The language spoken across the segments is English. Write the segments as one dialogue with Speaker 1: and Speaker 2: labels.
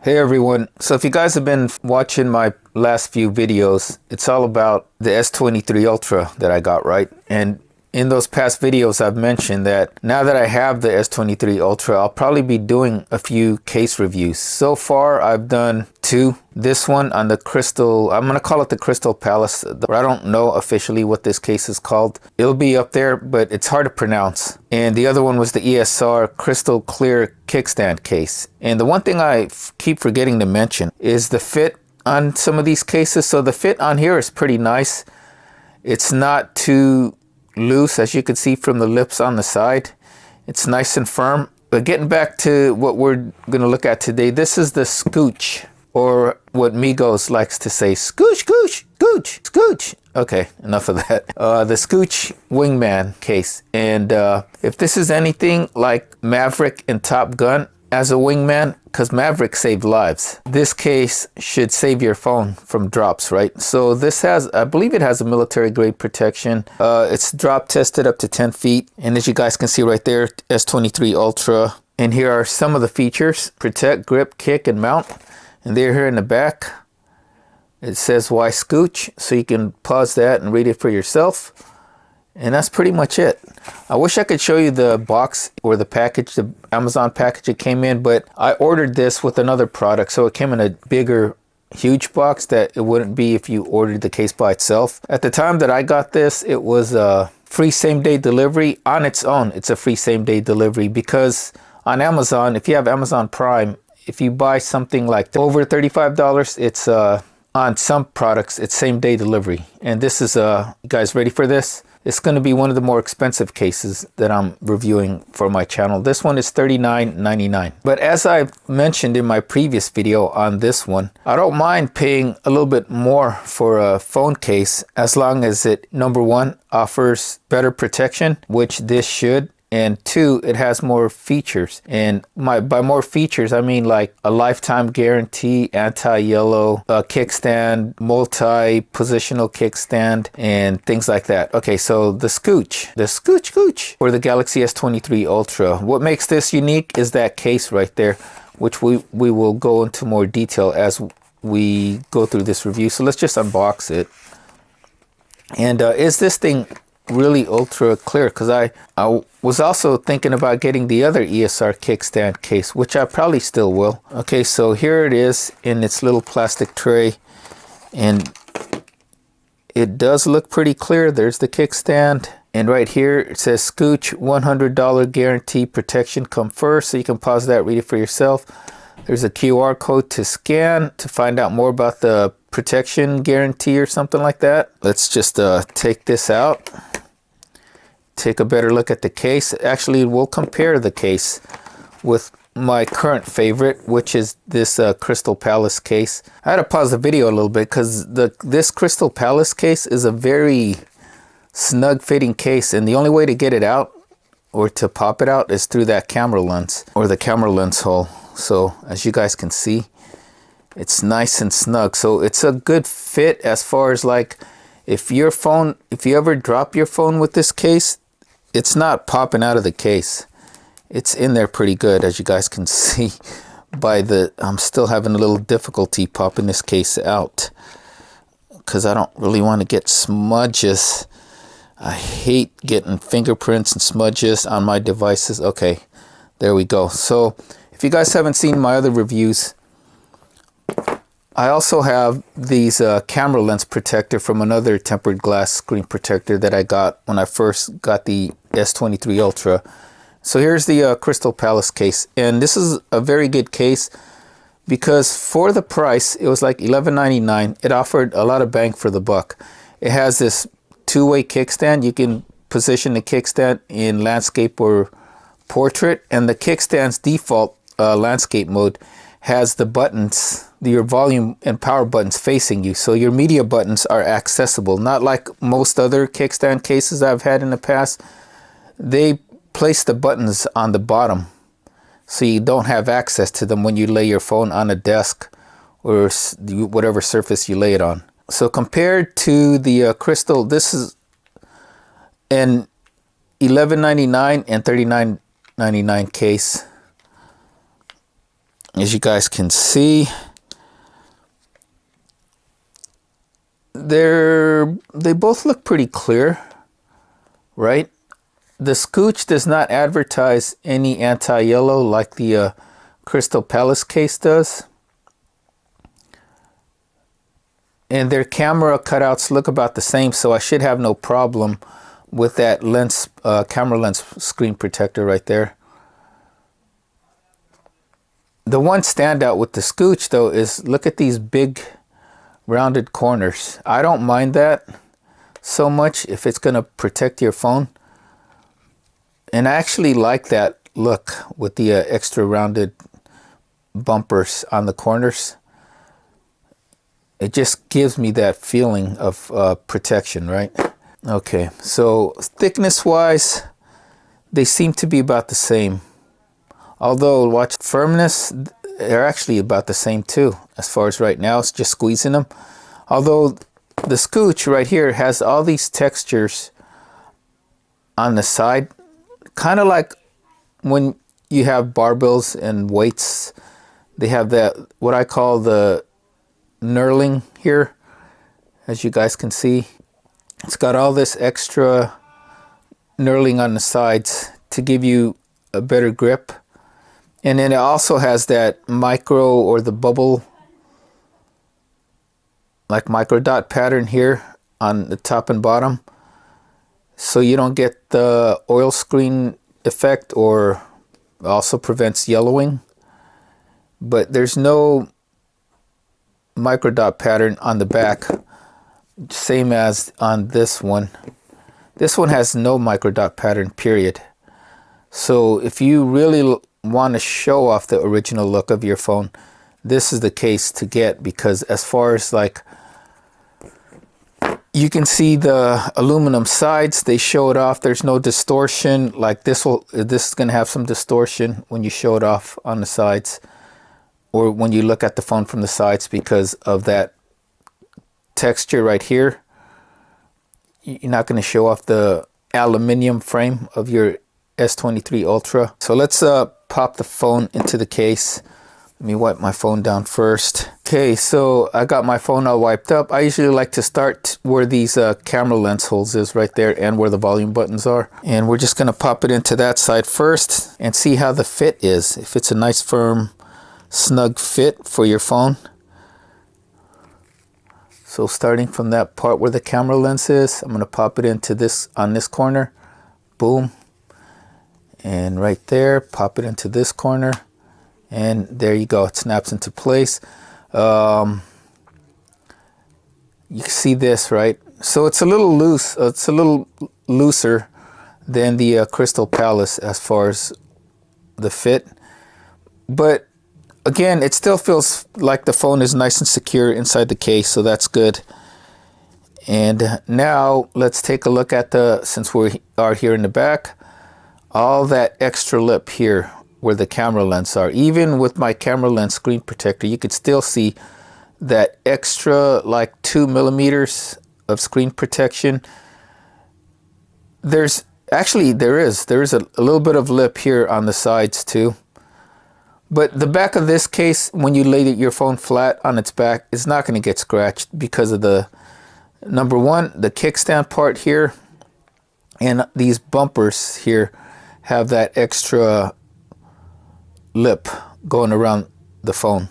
Speaker 1: Hey everyone, so if you guys have been watching my last few videos, it's all about the S23 Ultra that I got, right? And in those past videos I've mentioned that now that I have the S23 Ultra, I'll probably be doing a few case reviews. So far I've done two. This one on the Crystal, I'm going to call it the Crystal Palace. I don't know officially what this case is called. It'll be up there, but it's hard to pronounce. And the other one was the ESR Crystal Clear Kickstand case. And the one thing I keep forgetting to mention is the fit on some of these cases. So the fit on here is pretty nice. It's not too loose, as you can see from the lips on the side. It's nice and firm. But getting back to what we're going to look at today, this is the Scooch, or what Migos likes to say, Scooch, Scooch, Scooch, Scooch. Okay, enough of that. The Scooch Wingman case. And if this is anything like Maverick and Top Gun as a wingman, because Maverick saved lives, this case should save your phone from drops, right? So this has, I believe it has a military grade protection. It's drop tested up to 10 feet. And as you guys can see right there, S23 Ultra. And here are some of the features: protect, grip, kick, and mount. And they're here in the back. It says why Scooch, so you can pause that and read it for yourself. And that's pretty much it. I wish I could show you the box or the package, the Amazon package it came in, but I ordered this with another product, so it came in a bigger, huge box that it wouldn't be if you ordered the case by itself. At the time that I got this, it was a free same-day delivery. On its own, it's a free same-day delivery, because on Amazon, if you have Amazon Prime, if you buy something like over $35, it's on some products, it's same-day delivery. And this is, you guys ready for this? It's going to be one of the more expensive cases that I'm reviewing for my channel. This one is $39.99. But as I mentioned in my previous video on this one, I don't mind paying a little bit more for a phone case as long as it, number one, offers better protection, which this should. And two, it has more features. And by more features, I mean like a lifetime guarantee, anti-yellow, kickstand, multi-positional kickstand, and things like that. Okay, so the Scooch, or the Galaxy S23 Ultra. What makes this unique is that case right there, which we will go into more detail as we go through this review. So let's just unbox it. And is this thing really ultra clear? Because I was also thinking about getting the other ESR kickstand case, which I probably still will. Okay, so here it is in its little plastic tray, and it does look pretty clear. There's the kickstand, and right here it says Scooch $100 guarantee protection come first, so you can pause that, read it for yourself. There's a QR code to scan to find out more about the protection guarantee or something like that. Let's just take this out, take a better look at the case. Actually, we'll compare the case with my current favorite, which is this Crystal Palace case. I had to pause the video a little bit because this Crystal Palace case is a very snug fitting case, and the only way to get it out or to pop it out is through that camera lens, or the camera lens hole. So as you guys can see, it's nice and snug. So it's a good fit as far as like, if you ever drop your phone with this case, it's not popping out of the case. It's in there pretty good, as you guys can see I'm still having a little difficulty popping this case out because I don't really want to get smudges. I hate getting fingerprints and smudges on my devices. Okay, there we go. So if you guys haven't seen my other reviews, I also have these camera lens protector from another tempered glass screen protector that I got when I first got the S23 Ultra. So here's the Crystal Palace case, and this is a very good case because for the price, it was like $11.99. It offered a lot of bang for the buck. It has this two-way kickstand. You can position the kickstand in landscape or portrait, and the kickstand's default landscape mode has the buttons, your volume and power buttons facing you, so your media buttons are accessible. Not like most other kickstand cases I've had in the past. They place the buttons on the bottom so you don't have access to them when you lay your phone on a desk or whatever surface you lay it on. So compared to the Crystal, this is an $11.99 and $39.99 case. As you guys can see, they both look pretty clear, right? The Scooch does not advertise any anti-yellow like the Crystal Palace case does. And their camera cutouts look about the same, so I should have no problem with that lens, camera lens screen protector right there. The one standout with the Scooch though is, look at these big rounded corners. I don't mind that so much if it's going to protect your phone. And I actually like that look with the extra rounded bumpers on the corners. It just gives me that feeling of protection, right? Okay, so thickness wise, they seem to be about the same. Although watch firmness, they're actually about the same too. As far as right now, it's just squeezing them. Although the Scooch right here has all these textures on the side, kind of like when you have barbells and weights, they have that, what I call the knurling here, as you guys can see. It's got all this extra knurling on the sides to give you a better grip. And then it also has that micro, or the bubble, like micro dot pattern here on the top and bottom. So you don't get the oil screen effect, or also prevents yellowing. But there's no micro dot pattern on the back, same as on this one. This one has no micro dot pattern, period. So if you really want to show off the original look of your phone, this is the case to get, because as far as like, you can see the aluminum sides, they show it off. There's no distortion. Like this is going to have some distortion when you show it off on the sides, or when you look at the phone from the sides, because of that texture right here. You're not going to show off the aluminum frame of your S23 Ultra. So let's pop the phone into the case. Let me wipe my phone down first. Okay, so I got my phone all wiped up. I usually like to start where these camera lens holes is right there, and where the volume buttons are. And we're just gonna pop it into that side first and see how the fit is. If it's a nice firm, snug fit for your phone. So starting from that part where the camera lens is, I'm gonna pop it into this, on this corner. Boom. And right there, pop it into this corner. And there you go, it snaps into place. You can see this, right? So it's a little loose, it's a little looser than the Crystal Palace as far as the fit. But again, it still feels like the phone is nice and secure inside the case, so that's good. And now let's take a look at the, since we are here in the back, all that extra lip here where the camera lens are. Even with my camera lens screen protector, you could still see that extra like 2 millimeters of screen protection. There's actually, there is a little bit of lip here on the sides too. But the back of this case, when you lay your phone flat on its back, it's not going to get scratched because of the, number one, the kickstand part here, and these bumpers here have that extra lip going around the phone.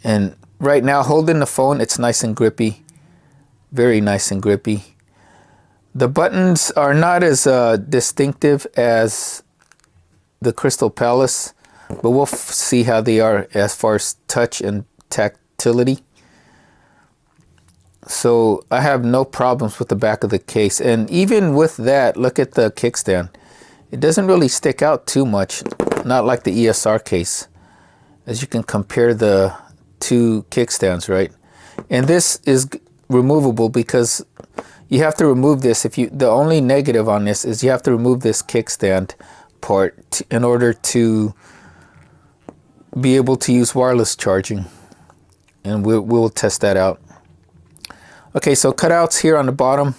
Speaker 1: And right now, holding the phone, it's nice and grippy, very nice and grippy. The buttons are not as distinctive as the Crystal Palace, but we'll see how they are as far as touch and tactility. So I have no problems with the back of the case. And even with that, look at the kickstand. It doesn't really stick out too much, not like the ESR case, as you can compare the two kickstands, right? And this is removable because you have to remove this. If you, the only negative on this is you have to remove this kickstand part in order to be able to use wireless charging, and we'll test that out. Okay, so cutouts here on the bottom.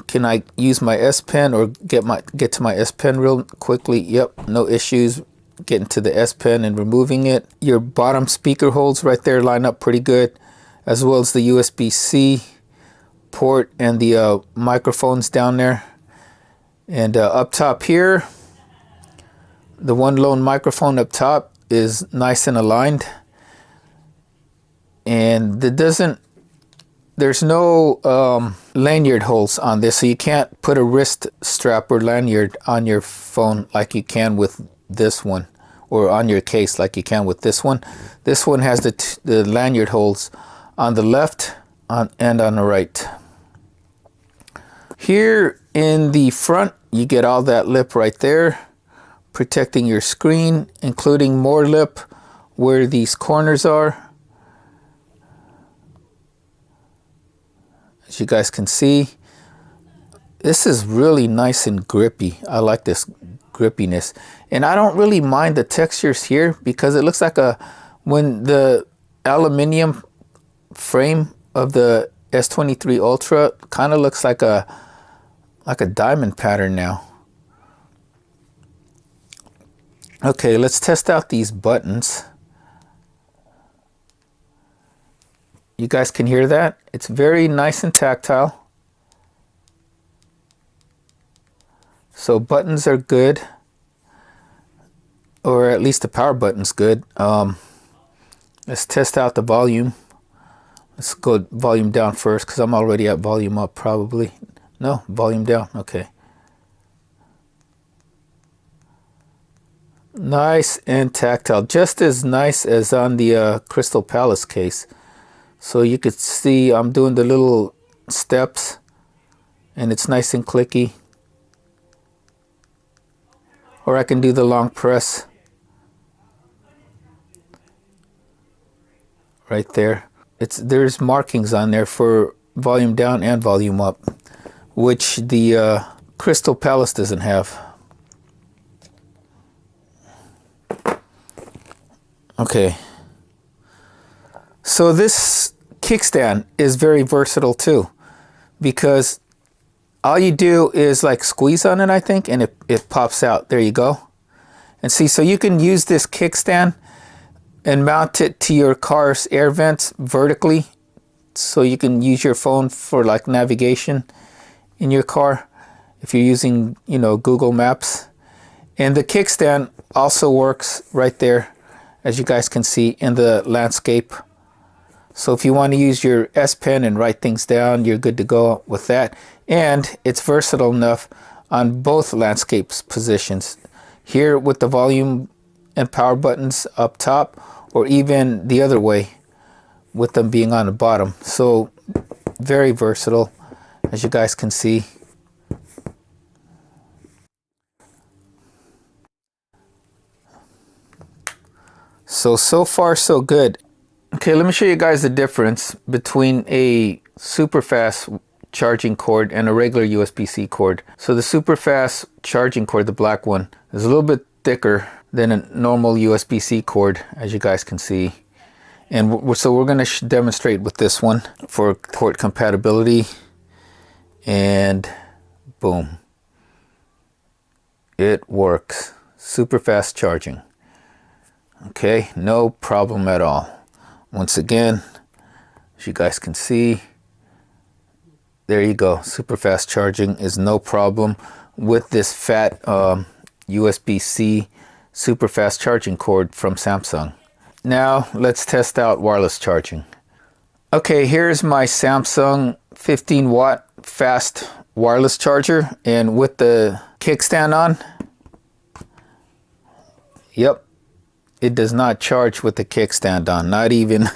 Speaker 1: Can I use my S Pen or get to my S Pen real quickly? Yep, no issues. getting to the S Pen and removing it. Your bottom speaker holes right there line up pretty good, as well as the USB-C port and the microphones down there. And up top here, the one lone microphone up top is nice and aligned, and there's no lanyard holes on this, so you can't put a wrist strap or lanyard on your phone like you can with this one, or on your case like you can with this one. This one has the lanyard holes on the left and on the right. Here in the front, you get all that lip right there, protecting your screen, including more lip where these corners are. As you guys can see, this is really nice and grippy. I like this grippiness, and I don't really mind the textures here because it looks like when the aluminium frame of the S23 Ultra kind of looks like a diamond pattern now. Okay, let's test out these buttons. You guys can hear that? It's very nice and tactile. So buttons are good, or at least the power button's good. Let's test out the volume. Let's go volume down first because I'm already at volume up probably. No, volume down, okay. Nice and tactile, just as nice as on the Crystal Palace case. So you could see I'm doing the little steps and it's nice and clicky. Or I can do the long press right there. There's markings on there for volume down and volume up, which the Crystal Palace doesn't have. Okay, so this kickstand is very versatile too, because all you do is like squeeze on it, I think, and it pops out. There you go. And see, so you can use this kickstand and mount it to your car's air vents vertically, so you can use your phone for like navigation in your car if you're using, you know, Google Maps. And the kickstand also works right there, as you guys can see, in the landscape. So if you want to use your S Pen and write things down, you're good to go with that. And it's versatile enough on both landscapes positions. Here with the volume and power buttons up top, or even the other way with them being on the bottom. So very versatile, as you guys can see. So far so good. Okay, let me show you guys the difference between a super fast charging cord and a regular USB-C cord. So the super fast charging cord, the black one, is a little bit thicker than a normal USB-C cord, as you guys can see. And so we're going to demonstrate with this one for port compatibility. And boom, it works. Super fast charging. Okay, no problem at all. Once again, as you guys can see, there you go. Super fast charging is no problem with this fat USB-C super fast charging cord from Samsung. Now let's test out wireless charging. Okay, here's my Samsung 15 watt fast wireless charger, and with the kickstand on, yep, it does not charge with the kickstand on, not even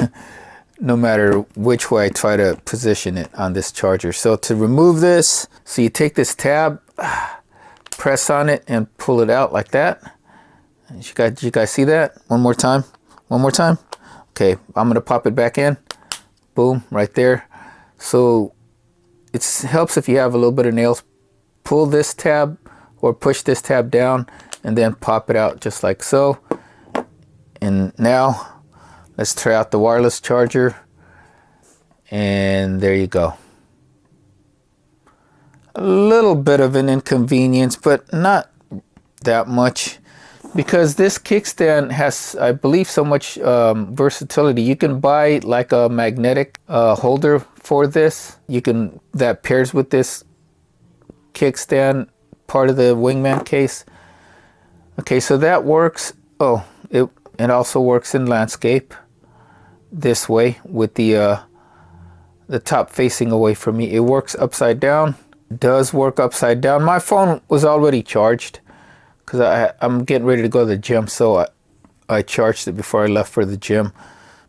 Speaker 1: no matter which way I try to position it on this charger. So to remove this, so you take this tab, press on it and pull it out like that. You guys see that? One more time. One more time. Okay, I'm gonna pop it back in. Boom, right there. So it helps if you have a little bit of nails. Pull this tab or push this tab down and then pop it out just like so. And now let's try out the wireless charger, and there you go. A little bit of an inconvenience, but not that much. because this kickstand has, I believe, so much versatility. You can buy like a magnetic holder for this. That pairs with this kickstand, part of the Wingman case. Okay, so that works. Oh, it also works in landscape this way with the top facing away from me. It works upside down. Does work upside down. My phone was already charged because I'm getting ready to go to the gym, so I charged it before I left for the gym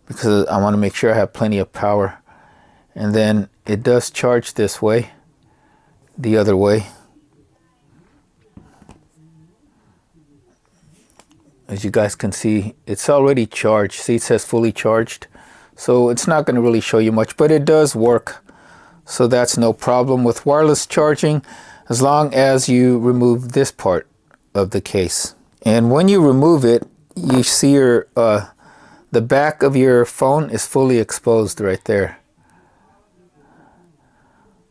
Speaker 1: because I want to make sure I have plenty of power. And then it does charge this way, the other way. As you guys can see, it's already charged. See, it says fully charged. So it's not going to really show you much, but it does work. So that's no problem with wireless charging as long as you remove this part of the case. And when you remove it, you see the back of your phone is fully exposed right there.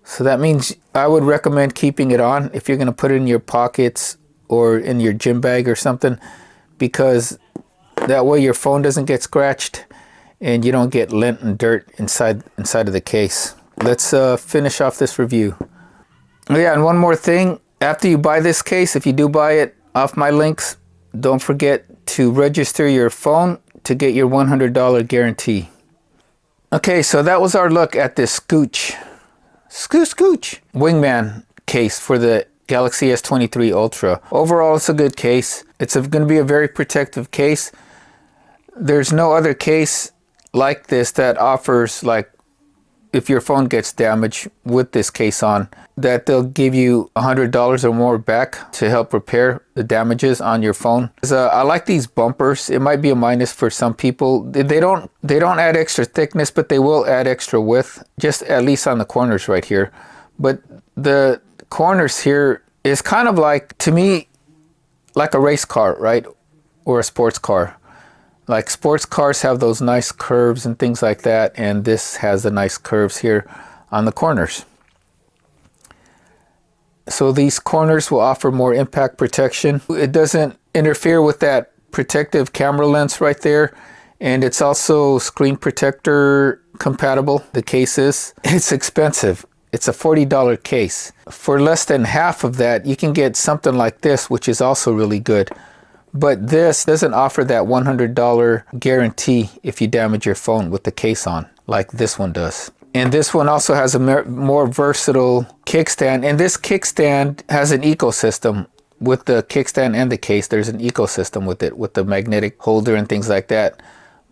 Speaker 1: So that means I would recommend keeping it on if you're going to put it in your pockets or in your gym bag or something, because that way your phone doesn't get scratched and you don't get lint and dirt inside of the case. Let's finish off this review. Oh yeah, and one more thing. After you buy this case, if you do buy it off my links, don't forget to register your phone to get your $100 guarantee. Okay, so that was our look at this Scooch Wingman case for the Galaxy S23 Ultra. Overall, it's a good case. It's going to be a very protective case. There's no other case like this that offers, like, if your phone gets damaged with this case on, that they'll give you $100 or more back to help repair the damages on your phone. I like these bumpers. It might be a minus for some people. They don't add extra thickness, but they will add extra width, just at least on the corners right here. But the corners here is kind of like, to me, like a race car, right? Or a sports car. Like sports cars have those nice curves and things like that, and this has the nice curves here on the corners. So these corners will offer more impact protection. It doesn't interfere with that protective camera lens right there, and it's also screen protector compatible, the case is. It's expensive. It's a $40 case. For less than half of that, you can get something like this, which is also really good. But this doesn't offer that $100 guarantee if you damage your phone with the case on, like this one does. And this one also has a more versatile kickstand. And this kickstand has an ecosystem with the kickstand and the case. There's an ecosystem with it, with the magnetic holder and things like that.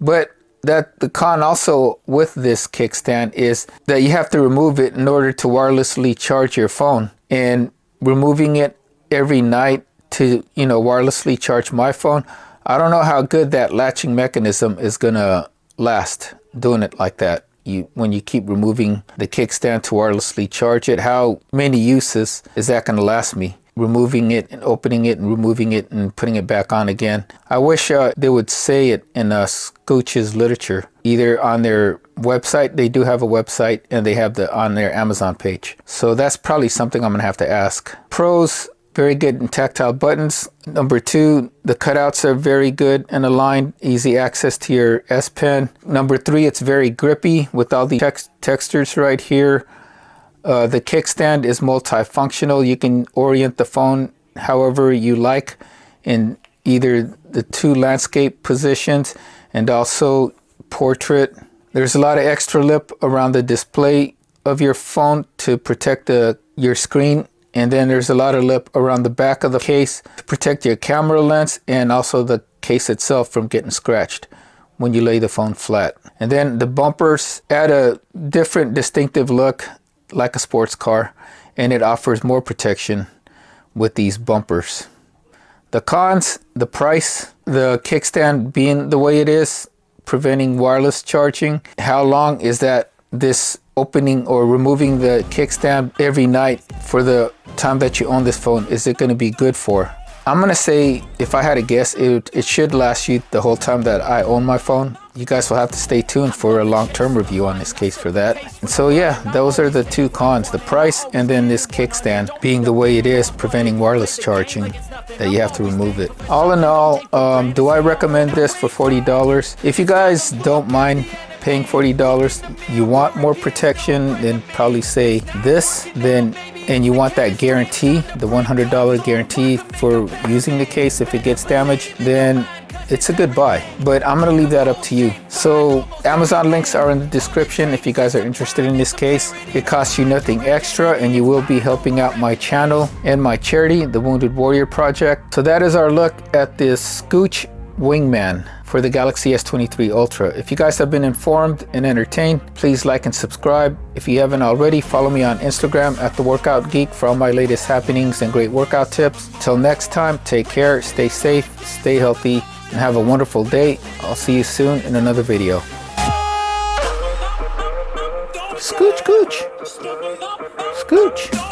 Speaker 1: But the con also with this kickstand is that you have to remove it in order to wirelessly charge your phone. And removing it every night to, wirelessly charge my phone, I don't know how good that latching mechanism is gonna last doing it like that. When you keep removing the kickstand to wirelessly charge it, how many uses is that gonna last me? Removing it and opening it and removing it and putting it back on again. I wish they would say it in Scooch's literature, either on their website. They do have a website, and they have on their Amazon page. So that's probably something I'm gonna have to ask. Pros: very good in tactile buttons. Number 2, the cutouts are very good and aligned, easy access to your S Pen. Number 3, it's very grippy with all the textures right here. The kickstand is multifunctional. You can orient the phone however you like in either the 2 landscape positions and also portrait. There's a lot of extra lip around the display of your phone to protect your screen. And then there's a lot of lip around the back of the case to protect your camera lens and also the case itself from getting scratched when you lay the phone flat. And then the bumpers add a different distinctive look like a sports car, and it offers more protection with these bumpers. The cons: the price, the kickstand being the way it is, preventing wireless charging. How long is this opening or removing the kickstand every night for the time that you own this phone, is it going to be good for? I'm gonna say, if I had to guess, it should last you the whole time that I own my phone. You guys will have to stay tuned for a long-term review on this case for that. And so yeah, those are the two cons, the price and then this kickstand being the way it is, preventing wireless charging, that you have to remove it. All in all, do I recommend this for $40? If you guys don't mind paying $40, you want more protection than probably say this, then and you want that guarantee, the $100 guarantee for using the case if it gets damaged, then it's a good buy. But I'm gonna leave that up to you. So Amazon links are in the description if you guys are interested in this case. It costs you nothing extra and you will be helping out my channel and my charity, the Wounded Warrior Project. So that is our look at this Scooch Wingman for the Galaxy S23 Ultra. If you guys have been informed and entertained, please like and subscribe. If you haven't already, follow me on Instagram at The Workout Geek for all my latest happenings and great workout tips. Till next time, take care, stay safe, stay healthy, and have a wonderful day. I'll see you soon in another video. Scooch, scooch, scooch.